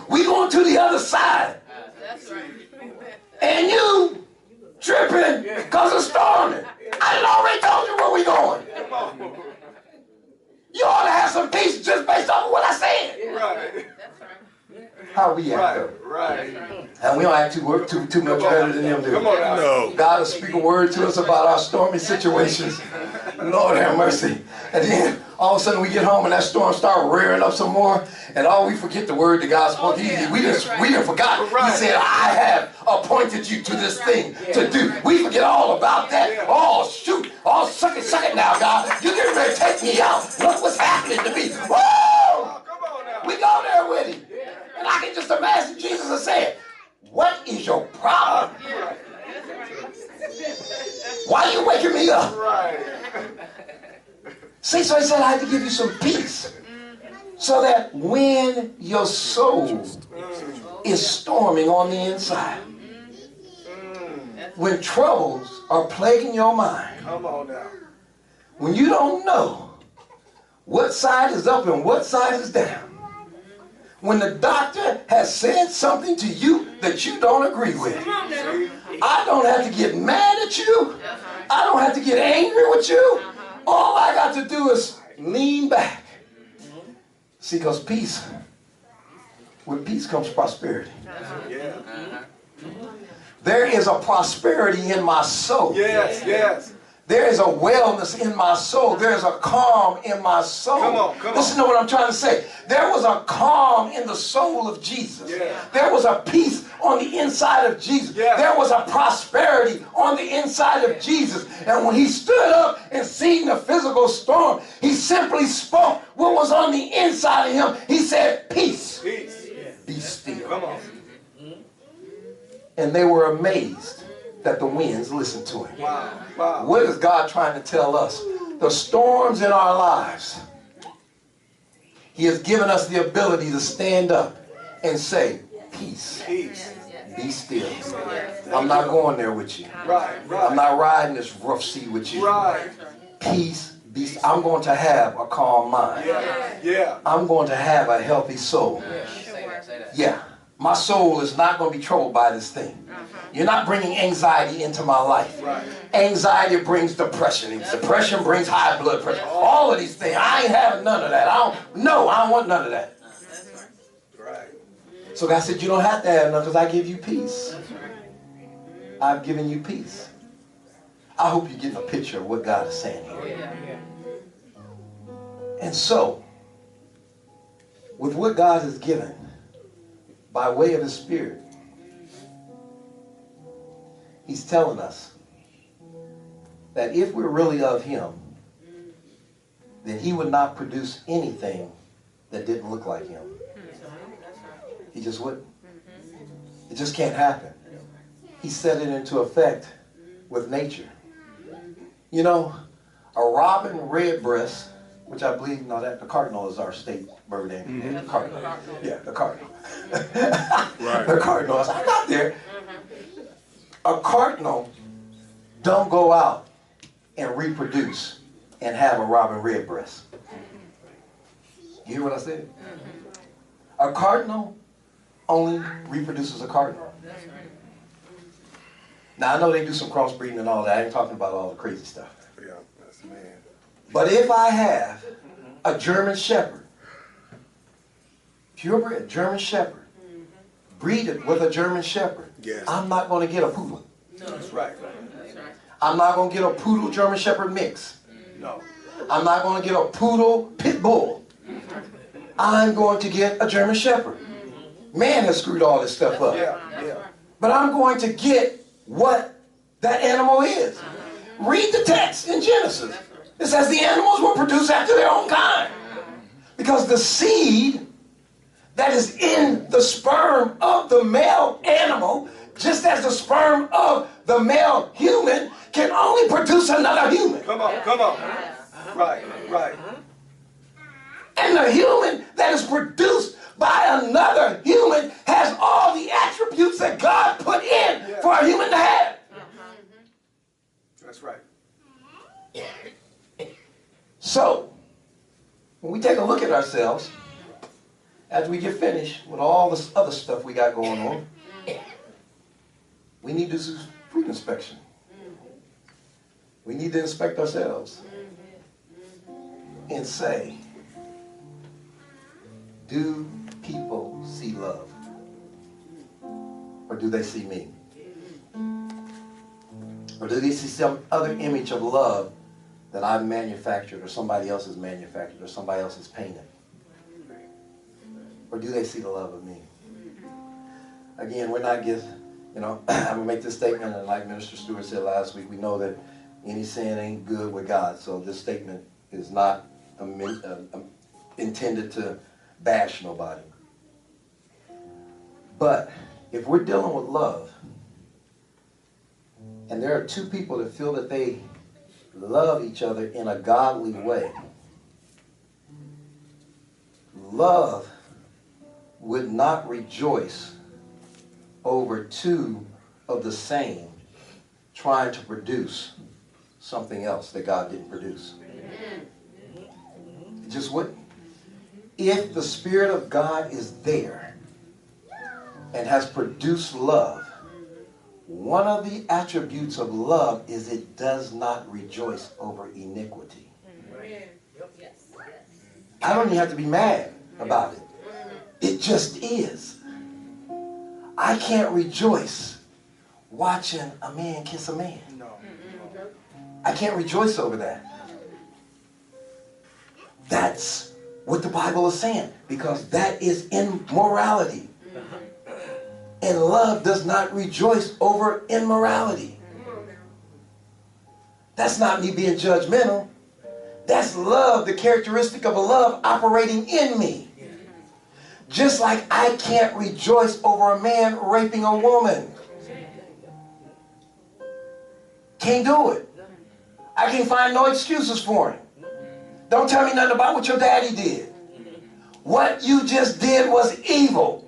We going to the other side. That's right. And you tripping because of storming. I done already told you where we going. You ought to have some peace just based off of what I said. Right. That's right. How we act though. Right. And we don't act too much better than them do. Come on now. No. God will speak a word to us about our stormy situations. Lord have mercy. And then all of a sudden we get home and that storm start rearing up some more, and we forget the word that God spoke. We didn't forgot. He said, I have appointed you to this thing to do. We forget all about that. Oh shoot. Oh, suck it now, God. You getting ready to take me out. Look what's happening to me. Whoa! We go there with him. And I can just imagine Jesus is saying, what is your problem? Why are you waking me up? Right. See, so he said, I have to give you some peace. So that when your soul is storming on the inside, when troubles are plaguing your mind, Come on now. when you don't know what side is up and what side is down, when the doctor has said something to you that you don't agree with, I don't have to get mad at you. I don't have to get angry with you. All I got to do is lean back. See, because peace, with peace comes prosperity. Yeah. There is a prosperity in my soul. Yes, yes. There is a wellness in my soul. There is a calm in my soul. Come on. Listen to what I'm trying to say. There was a calm in the soul of Jesus. Yeah. There was a peace on the inside of Jesus. Yeah. There was a prosperity on the inside of Jesus. And when he stood up and seen the physical storm, he simply spoke what was on the inside of him. He said, peace, Peace. be still. Come on. And they were amazed that the winds listened to him. Wow. Wow. What is God trying to tell us? The storms in our lives, he has given us the ability to stand up and say, peace, Peace. be still. I'm not going there with you. Right. I'm not riding this rough sea with you. Right. Peace, be still. I'm going to have a calm mind. Yeah. Yeah. I'm going to have a healthy soul. Yeah. My soul is not going to be troubled by this thing. You're not bringing anxiety into my life. Right. Anxiety brings depression. And depression brings high blood pressure. All of these things. I ain't having none of that. I don't want none of that. Right. So God said, you don't have to have none because I give you peace. I've given you peace. I hope you're getting a picture of what God is saying here. And so, with what God has given, by way of his Spirit, he's telling us that if we're really of him, then he would not produce anything that didn't look like him. He just wouldn't. It just can't happen. He set it into effect with nature. You know, a robin redbreast, which I believe, no, that the cardinal is our state bird name. The cardinal. Yeah, the cardinal. Right. The cardinal. I got there. A cardinal don't go out and reproduce and have a robin redbreast. You hear what I said? A cardinal only reproduces a cardinal. Now I know they do some crossbreeding and all that. I ain't talking about all the crazy stuff. Yeah. That's man. But if I have a German Shepherd, purebred German Shepherd, breed it with a German Shepherd, Yes. I'm not going to get a poodle. That's right. I'm not going to get a poodle German Shepherd mix. No. I'm not going to get a poodle pit bull. I'm going to get a German Shepherd. Man has screwed all this stuff up. Yeah. Yeah. But I'm going to get what that animal is. Read the text in Genesis. It says the animals will produce after their own kind. Because the seed that is in the sperm of the male animal, just as the sperm of the male human, can only produce another human. Come on. Come on. Right. Right. And the human that is produced by another human has all the attributes that God put in for a human to have. That's right. So, when we take a look at ourselves after we get finished with all this other stuff we got going on, we need to do fruit inspection. We need to inspect ourselves and say, do people see love? Or do they see me? Or do they see some other image of love that I've manufactured, or somebody else has manufactured, or somebody else has painted? Or do they see the love of me? Again, we're not just, I'm going to make this statement, and like Minister Stewart said last week, we know that any sin ain't good with God. So this statement is not intended to bash nobody. But if we're dealing with love, and there are two people that feel that they love each other in a godly way, love would not rejoice over two of the same trying to produce something else that God didn't produce. It just wouldn't. If the Spirit of God is there and has produced love, one of the attributes of love is it does not rejoice over iniquity. I don't even have to be mad about it. It just is. I can't rejoice watching a man kiss a man. I can't rejoice over that. That's what the Bible is saying, because that is immorality. And love does not rejoice over immorality. That's not me being judgmental. That's love, the characteristic of a love operating in me. Just like I can't rejoice over a man raping a woman. Can't do it. I can't find no excuses for him. Don't tell me nothing about what your daddy did. What you just did was evil.